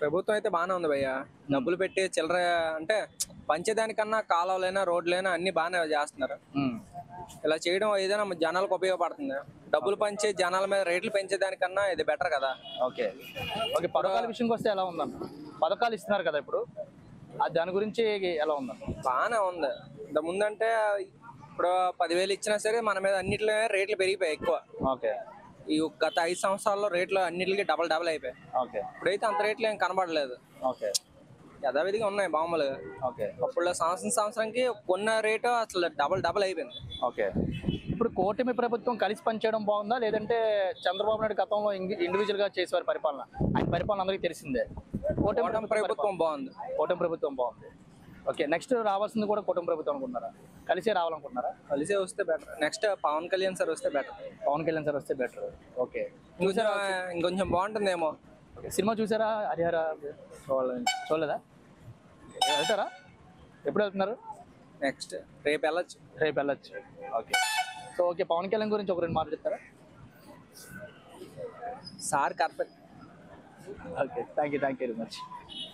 ప్రభుత్వం అయితే బాగానే ఉంది భయ్య. డబ్బులు పెట్టి చిల్లర అంటే పంచేదానికన్నా కాలువలైనా రోడ్లైనా అన్ని బాగానే చేస్తున్నారు. ఉమ్. ఇలా చేయడం ఏదైనా జనాలకు ఉపయోగపడుతుంది. డబ్బులు పంచి జనాల మీద రేట్లు పెంచేదానికన్నా ఇది బెటర్ కదా. ఓకే. ఓకే, పథకాల విషయంకి వస్తే ఎలా ఉందన్న? పథకాలు ఇస్తున్నారు కదా ఇప్పుడు, దాని గురించి ఎలా ఉందన్న? బాగానే ఉంది. ఇంత ముందంటే ఇప్పుడు 10,000 ఇచ్చినా సరే మన మీద అన్నిట్లో రేట్లు పెరిగిపోయాయి ఎక్కువ. ఓకే. ఈ గత 5 సంవత్సరాల్లో రేట్లు అన్నిటికీ డబల్ అయిపోయాయి. ఓకే. ఇప్పుడైతే అంత రేట్లు ఏం కనబడలేదు. ఓకే. యథావిధిగా ఉన్నాయి మామూలుగా. ఓకే. అప్పుడు సంవత్సరానికి కొన్న రేటు అసలు డబల్ అయిపోయింది. ఓకే. ఇప్పుడు కూటమి ప్రభుత్వం కలిసి పనిచేయడం బాగుందా, లేదంటే చంద్రబాబు నాయుడు గతంలో ఇండివిజువల్ గా చేసేవారు పరిపాలన? ఆయన పరిపాలన అందరికీ తెలిసిందే. కూటమి ప్రభుత్వం బాగుంది. కూటమి ప్రభుత్వం బాగుంది. ఓకే, నెక్స్ట్ రావాల్సింది కూడా కూటమి ప్రభుత్వం అనుకుంటున్నారా? కలిసే రావాలనుకుంటున్నారా? కలిసే వస్తే better. Next Pawan Kalyan sir వస్తే బెటర్. పవన్ కళ్యాణ్ సార్ వస్తే బెటర్. ఓకే. ఇంకొంచెం బాగుంటుందేమో. సినిమా చూసారా హరిహర? చూడలేదా? వెళ్తారా? ఎప్పుడు వెళ్తున్నారు? నెక్స్ట్ రేపు వెళ్ళొచ్చు. రేపు వెళ్ళొచ్చు. Okay. So okay, Pawan Kalyan గురించి ఒక 2 మాటలు చెప్తారా? Sir correct. Okay, thank you very much.